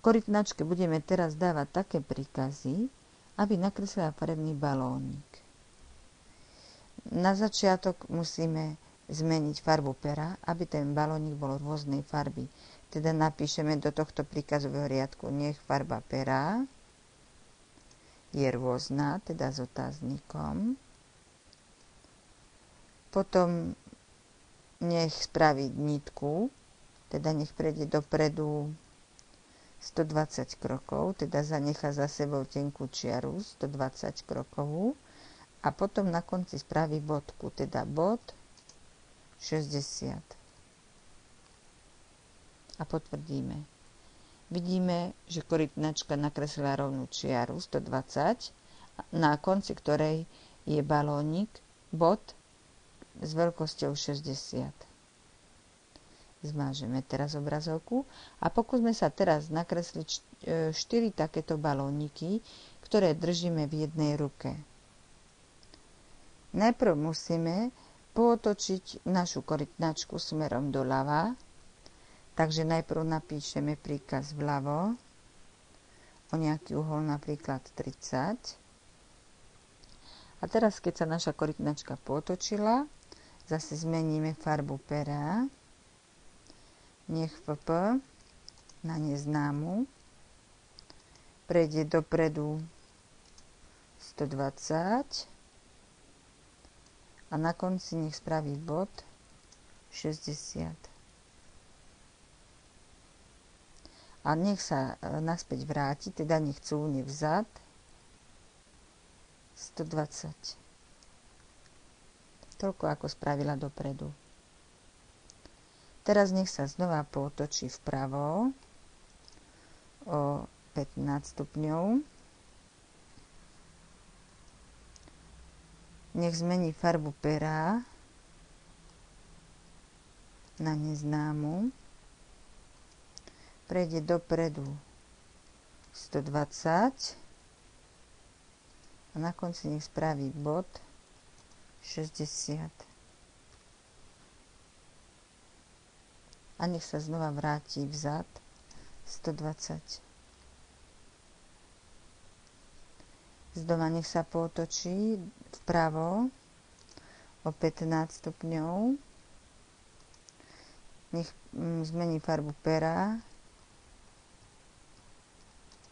Korytnačke budeme teraz dávať také príkazy, aby nakreslila farebný balónik. Na začiatok musíme zmeniť farbu pera, aby ten balónik bol rôznej farby. Teda napíšeme do tohto príkazového riadku, nech farba pera je rôzna, teda s otáznikom. Potom nech spraví nitku, teda nech prejde dopredu 120 krokov, teda zanecha za sebou tenkú čiaru 120 krokovú a potom na konci spraví bodku, teda bod 60. A potvrdíme. Vidíme, že korytnačka nakreslila rovnú čiaru 120, na konci ktorej je balónik, bod s veľkosťou 60. Zmážeme teraz obrazovku a pokúsme sa teraz nakresliť 4 takéto balóniky, ktoré držíme v jednej ruke. Najprv musíme pootočiť našu korytnačku smerom doľava, takže najprv napíšeme príkaz vľavo o nejaký uhol, napríklad 30. A teraz, keď sa naša korytnačka pootočila, zase zmeníme farbu pera. Nech FP na neznámu prejde dopredu 120 a na konci nech spraví bod 60. A nech sa naspäť vráti, teda nech cúvne vzad 120. Toľko ako spravila dopredu. Teraz nech sa znova pootočí vpravo o 15 stupňov. Nech zmení farbu pera na neznámu. Prejde dopredu 120 a na konci nech spraví bod 60. A nech sa znova vráti vzad 120. Znova nech sa pootočí vpravo o 15 stupňov. Nech zmení farbu pera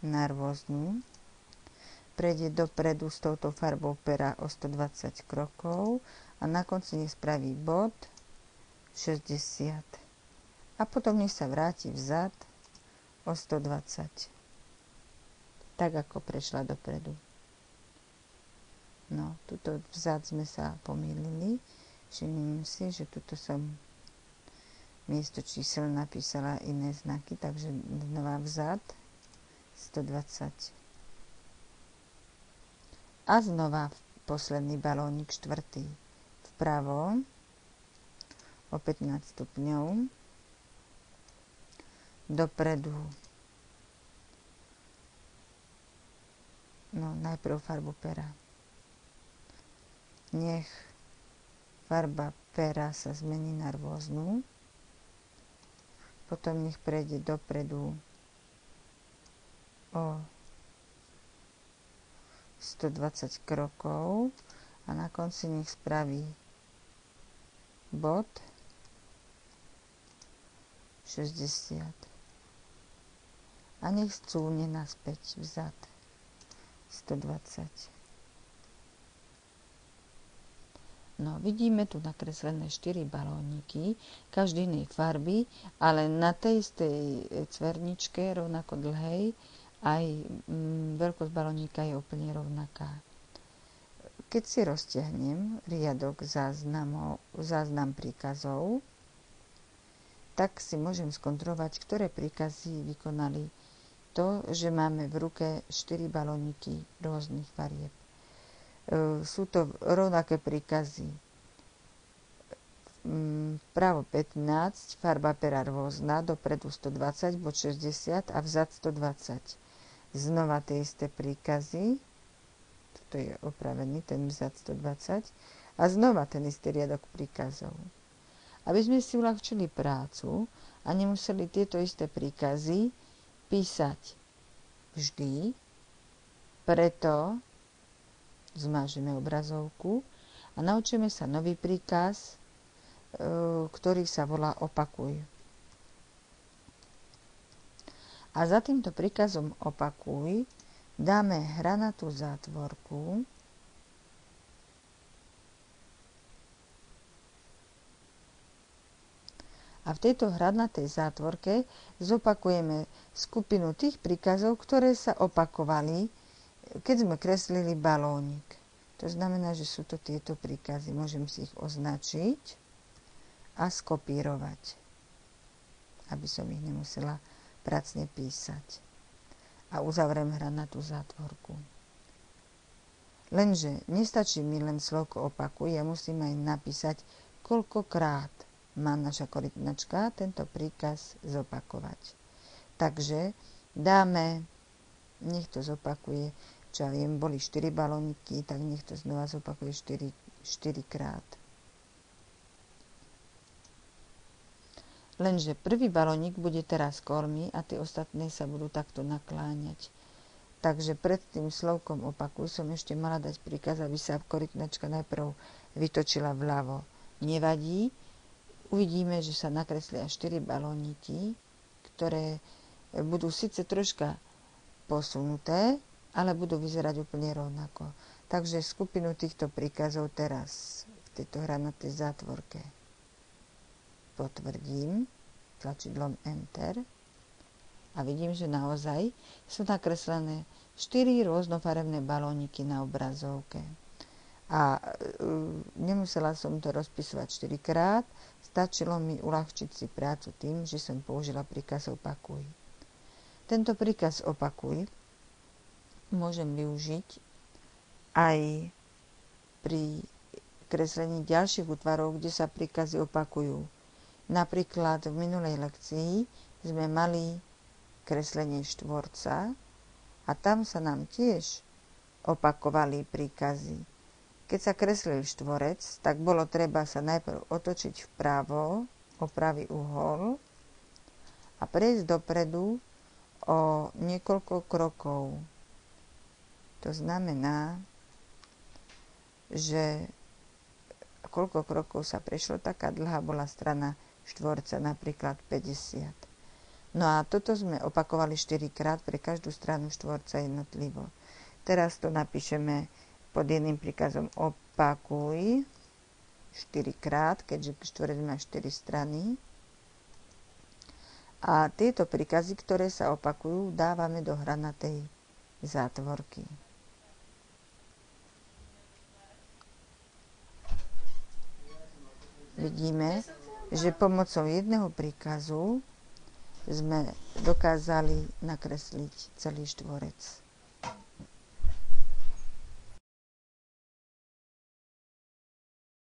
na rôznu. Prejde dopredu s touto farbou pera o 120 krokov a na konci nech spraví bod 60. A potom nech sa vráti vzad o 120. Tak, ako prešla dopredu. No, tuto vzad sme sa pomýlili. Všimnime si, že tuto som miesto čísel napísala iné znaky, takže znova vzad 120. A znova posledný balónik, štvrtý, vpravo o 15 stupňov. Dopredu, no najprv farbu pera. Nech farba pera sa zmení na rôznu, potom nech prejde dopredu o 120 krokov a na konci nech spraví bod 60. A nech scúvne naspäť vzad 120. No, vidíme tu nakreslené 4 balóniky, každý inej farby, ale na tej istej cverničke, rovnako dlhej, aj veľkosť balónika je úplne rovnaká. Keď si roztiahnem riadok záznam príkazov, tak si môžem skontrolovať, ktoré príkazy vykonali to, že máme v ruke 4 balóniky rôznych farieb. Sú to rovnaké príkazy. Vpravo 15, farba pera rôzna, dopredu 120, bod 60 a vzad 120. Znova tie isté príkazy, toto je opravený, ten vzad 120, a znova ten istý riadok príkazov. Aby sme si uľahčili prácu a nemuseli tieto isté príkazy písať vždy, preto zmážeme obrazovku a naučíme sa nový príkaz, ktorý sa volá opakuj. A za týmto príkazom opakuj dáme hranatú zátvorku a v tejto hranatej zátvorke zopakujeme skupinu tých príkazov, ktoré sa opakovali, keď sme kreslili balónik. To znamená, že sú to tieto príkazy. Môžem si ich označiť a skopírovať, aby som ich nemusela pracne písať. A uzavriem hranatú zátvorku. Lenže nestačí mi len slovko opakuj, ja musím aj napísať, koľkokrát má naša korytnačka tento príkaz zopakovať. Takže dáme, nech to zopakuje, čo ja viem, boli 4 balóniky, tak nech to znova zopakuje 4 krát. Lenže prvý balónik bude teraz kormy a tie ostatné sa budú takto nakláňať. Takže pred tým slovkom opakuj som ešte mala dať príkaz, aby sa korytnačka najprv vytočila vľavo. Nevadí, uvidíme, že sa nakreslia 4 balóniky, ktoré budú síce troška posunuté, ale budú vyzerať úplne rovnako. Takže skupinu týchto príkazov teraz v tejto hranatej zátvorke potvrdím tlačidlom Enter a vidím, že naozaj sú nakreslené 4 rôznofarebné balóniky na obrazovke. A nemusela som to rozpisovať 4 krát, stačilo mi uľahčiť si prácu tým, že som použila príkaz opakuj. Tento príkaz opakuj môžem využiť aj pri kreslení ďalších útvarov, kde sa príkazy opakujú. Napríklad v minulej lekcii sme mali kreslenie štvorca a tam sa nám tiež opakovali príkazy. Keď sa kreslil štvorec, tak bolo treba sa najprv otočiť vpravo o pravý uhol a prejsť dopredu o niekoľko krokov. To znamená, že koľko krokov sa prešlo, taká dlhá bola strana štvorca, napríklad 50. No a toto sme opakovali 4 krát pre každú stranu štvorca jednotlivo. Teraz to napíšeme pod jedným príkazom opakuj 4 krát, keďže štvorec má 4 strany. A tieto príkazy, ktoré sa opakujú, dávame do hranatej zátvorky. Vidíme, že pomocou jedného príkazu sme dokázali nakresliť celý štvorec.